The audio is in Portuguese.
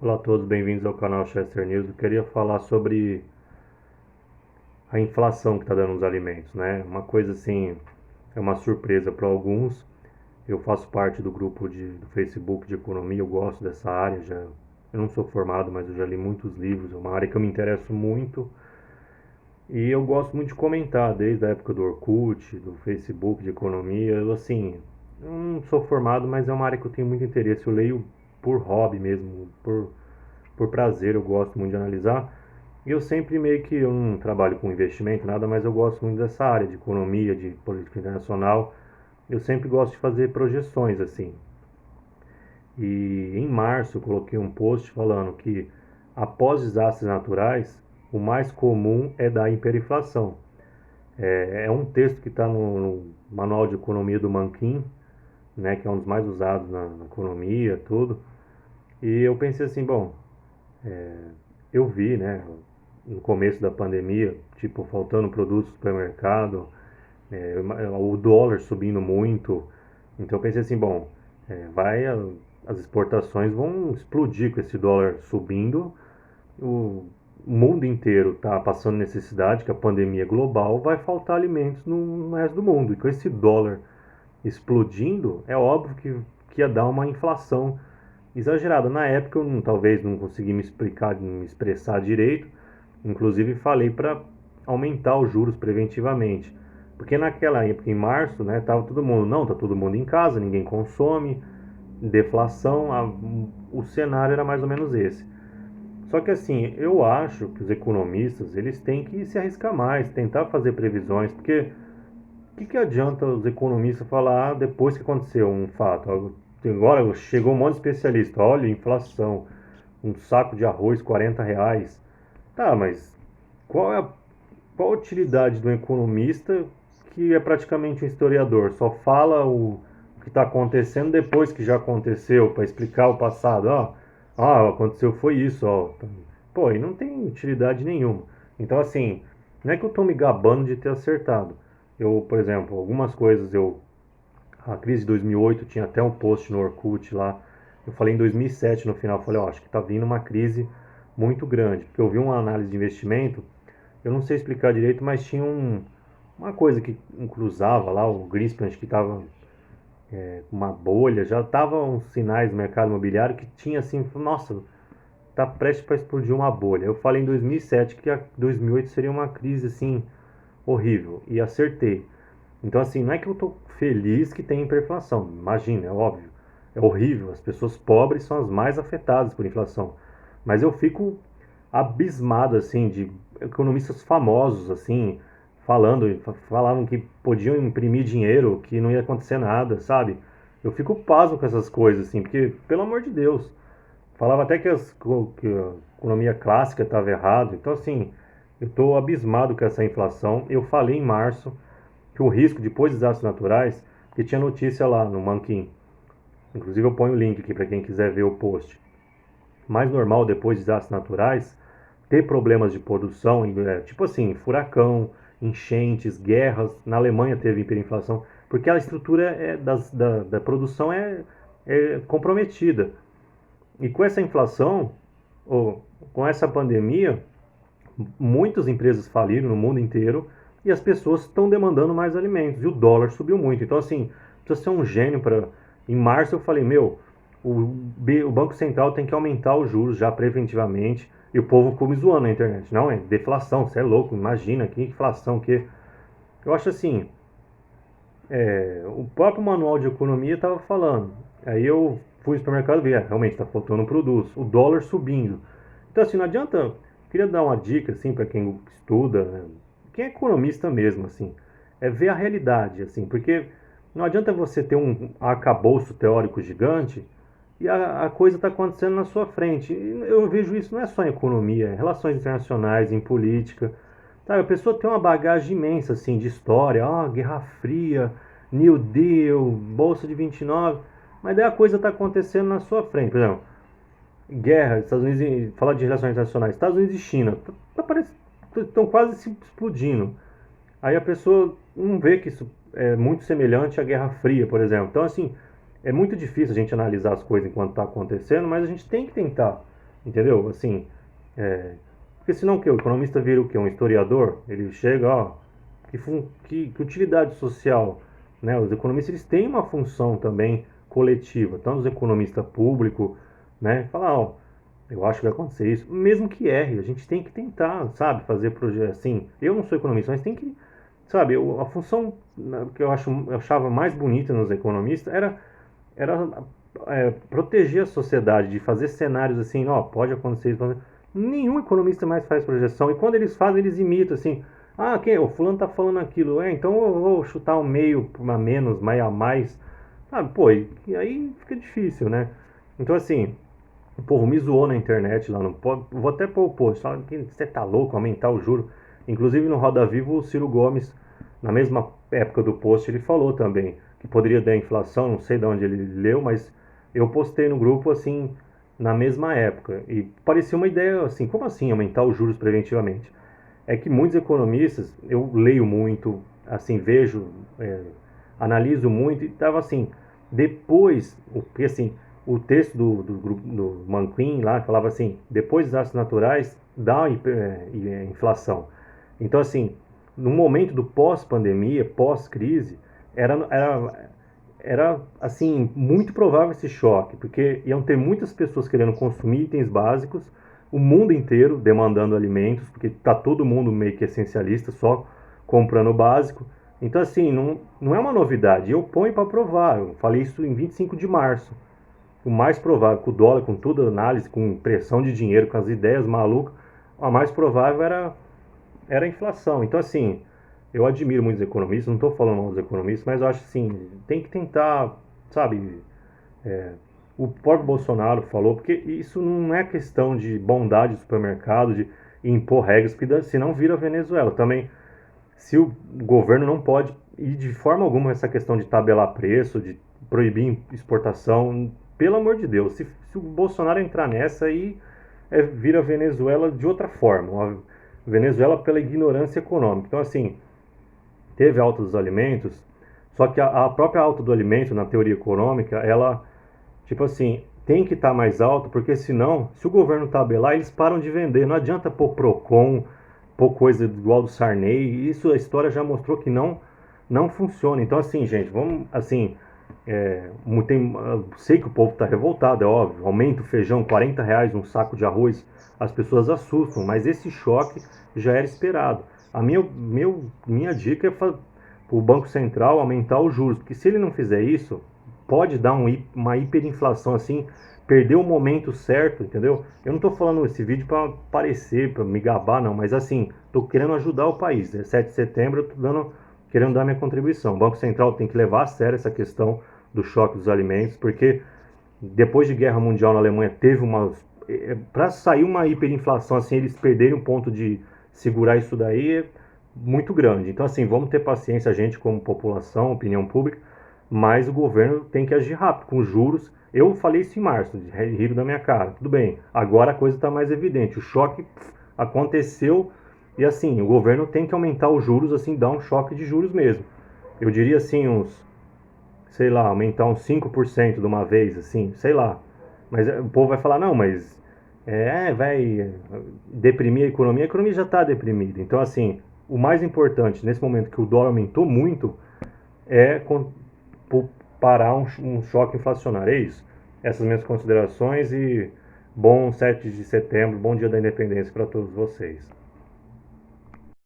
Olá a todos, bem-vindos ao canal Chester News. Eu queria falar sobre a inflação que está dando nos alimentos, né? Uma coisa assim, é uma surpresa para alguns. Eu faço parte do grupo do Facebook de economia, eu gosto dessa área, eu não sou formado, mas eu já li muitos livros, é uma área que eu me interesso muito. E eu gosto muito de comentar, desde a época do Orkut, do Facebook de economia. Eu não sou formado, mas é uma área que eu tenho muito interesse. Eu leio por hobby mesmo, por prazer, eu gosto muito de analisar. E eu sempre meio que, eu não trabalho com investimento, nada, mas eu gosto muito dessa área de economia, de política internacional. Eu sempre gosto de fazer projeções assim. E em março eu coloquei um post falando que após desastres naturais, o mais comum é da hiperinflação. É um texto que está no Manual de Economia do Mankin, né, que é um dos mais usados na economia, tudo. E eu pensei assim, bom, eu vi, né, no começo da pandemia, tipo, faltando produtos no supermercado, o dólar subindo muito. Então eu pensei assim, bom, as exportações vão explodir com esse dólar subindo. O mundo inteiro está passando necessidade, que a pandemia é global, vai faltar alimentos no resto do mundo. E com esse dólar explodindo, é óbvio que ia dar uma inflação exagerada. Na época eu talvez não consegui me expressar direito, inclusive falei para aumentar os juros preventivamente. Porque naquela época, em março, né, tava todo mundo, não, tá todo mundo em casa, ninguém consome, deflação, o cenário era mais ou menos esse. Só que assim, eu acho que os economistas, eles têm que se arriscar mais, tentar fazer previsões, porque que adianta os economistas falar depois que aconteceu um fato? Agora chegou um monte de especialista, olha, inflação, um saco de arroz R$ 40. Tá, mas qual é qual a utilidade do economista que é praticamente um historiador? Só fala o que está acontecendo depois que já aconteceu, para explicar o passado. Aconteceu foi isso, ó. Pô, e não tem utilidade nenhuma. Então, assim, não é que eu estou me gabando de ter acertado. Eu, por exemplo, algumas coisas a crise de 2008 tinha até um post no Orkut lá. Eu falei em 2007 no final, falei, ó, acho que está vindo uma crise muito grande, porque eu vi uma análise de investimento, eu não sei explicar direito, mas tinha uma coisa que cruzava lá, o Greenspan, que estava uma bolha, já estavam uns sinais no mercado imobiliário que tinha assim, nossa, tá prestes para explodir uma bolha. Eu falei em 2007 que a 2008 seria uma crise assim horrível e acertei. Então assim, não é que eu tô feliz que tem hiperinflação, imagina, é óbvio. É horrível, as pessoas pobres são as mais afetadas por inflação. Mas eu fico abismado assim de economistas famosos assim falavam que podiam imprimir dinheiro, que não ia acontecer nada, sabe? Eu fico pasmo com essas coisas assim, porque pelo amor de Deus, falava até que a economia clássica estava errado. Então assim, eu estou abismado com essa inflação. Eu falei em março que o risco depois de desastres naturais, que tinha notícia lá no Mankin, inclusive eu ponho o link aqui para quem quiser ver o post. Mais normal depois de desastres naturais ter problemas de produção, tipo assim, furacão, enchentes, guerras. Na Alemanha teve hiperinflação, porque a estrutura da produção é comprometida. E com essa inflação, ou com essa pandemia, muitas empresas faliram no mundo inteiro e as pessoas estão demandando mais alimentos. E o dólar subiu muito. Então, assim, precisa ser um gênio para. Em março eu falei, meu, o Banco Central tem que aumentar os juros já preventivamente. E o povo ficou me zoando na internet. Não, é deflação, você é louco, imagina, que inflação que. Eu acho assim, o próprio manual de economia estava falando. Aí eu fui no supermercado e vi, realmente está faltando produtos. O dólar subindo. Então assim, não adianta. Queria dar uma dica assim para quem estuda, né? Quem é economista mesmo, assim, é ver a realidade, assim, porque não adianta você ter um arcabouço teórico gigante e a coisa está acontecendo na sua frente. E eu vejo isso não é só em economia, em relações internacionais, em política. Sabe, a pessoa tem uma bagagem imensa assim de história, Guerra Fria, New Deal, Bolsa de 29, mas daí a coisa está acontecendo na sua frente. Por exemplo, guerra, Estados Unidos, falar de relações internacionais, Estados Unidos e China, estão quase se explodindo. Aí a pessoa não vê que isso é muito semelhante à Guerra Fria, por exemplo. Então, assim, é muito difícil a gente analisar as coisas enquanto está acontecendo, mas a gente tem que tentar. entendeu? Assim, porque senão o que? O economista vira o quê? Um historiador? Ele chega, ó, que utilidade social, né? Os economistas eles têm uma função também coletiva, tanto os economistas públicos, né? Falar, ó, eu acho que vai acontecer isso, mesmo que erre, a gente tem que tentar, sabe, fazer projeto assim. Eu não sou economista, mas tem que, sabe, a função que eu achava mais bonita nos economistas era proteger a sociedade, de fazer cenários assim, ó, pode acontecer isso. Nenhum economista mais faz projeção. E quando eles fazem, eles imitam assim. Ah, quem? O fulano tá falando aquilo. Então eu vou chutar um meio a menos, meio a mais. Sabe, pô, e aí fica difícil, né? Então assim, o povo me zoou na internet lá no. Vou até pôr o post. Fala que você tá louco, aumentar o juro. Inclusive no Roda Viva, o Ciro Gomes, na mesma época do post, ele falou também que poderia dar inflação. Não sei de onde ele leu, mas eu postei no grupo assim, na mesma época. E parecia uma ideia assim: como assim aumentar os juros preventivamente? É que muitos economistas, eu leio muito, assim, vejo, analiso muito, e estava assim, depois, porque assim, o texto do Manquin lá falava assim, depois dos desastres naturais, dá inflação. Então assim, no momento do pós-pandemia, pós-crise, era, era, era assim, muito provável esse choque, porque iam ter muitas pessoas querendo consumir itens básicos, o mundo inteiro demandando alimentos, porque está todo mundo meio que essencialista, só comprando o básico. Então, assim, não é uma novidade. Eu ponho para provar. Eu falei isso em 25 de março. O mais provável, com o dólar, com toda a análise, com pressão de dinheiro, com as ideias malucas, a mais provável era a inflação. Então, assim, eu admiro muitos economistas, não estou falando mal dos economistas, mas eu acho assim, tem que tentar, sabe, o próprio Bolsonaro falou, porque isso não é questão de bondade do supermercado, de impor regras, porque senão vira Venezuela. Também, se o governo não pode ir de forma alguma essa questão de tabelar preço, de proibir exportação, pelo amor de Deus, se o Bolsonaro entrar nessa aí, vira Venezuela de outra forma, uma Venezuela pela ignorância econômica. Então, assim, teve alta dos alimentos, só que a própria alta do alimento, na teoria econômica, ela, tipo assim, tem que estar mais alto, porque senão, se o governo tabelar, eles param de vender. Não adianta pôr Procon, pôr coisa igual do Sarney. Isso a história já mostrou que não funciona. Então, assim, gente, vamos, assim, sei que o povo está revoltado, é óbvio. Aumenta o feijão, R$ 40 um saco de arroz, as pessoas assustam, mas esse choque já era esperado. A minha dica é para o Banco Central aumentar os juros, porque se ele não fizer isso, pode dar uma hiperinflação assim, perder o momento certo, entendeu? Eu não estou falando esse vídeo para parecer, para me gabar, não, mas assim, estou querendo ajudar o país. 7 de setembro eu estou querendo dar minha contribuição. O Banco Central tem que levar a sério essa questão do choque dos alimentos, porque depois de Guerra Mundial na Alemanha teve uma... Para sair uma hiperinflação assim, eles perderem um ponto de segurar isso daí é muito grande. Então assim, vamos ter paciência a gente como população, opinião pública, mas o governo tem que agir rápido, com juros. Eu falei isso em março, riram da minha cara. Tudo bem, agora a coisa está mais evidente. O choque aconteceu e assim, o governo tem que aumentar os juros, assim, dar um choque de juros mesmo. Eu diria assim, sei lá, aumentar uns 5% de uma vez, assim, sei lá. Mas o povo vai falar, não, mas vai deprimir a economia já está deprimida. Então, assim, o mais importante nesse momento que o dólar aumentou muito é parar um choque inflacionário. É isso. Essas minhas considerações e bom 7 de setembro, bom dia da independência para todos vocês.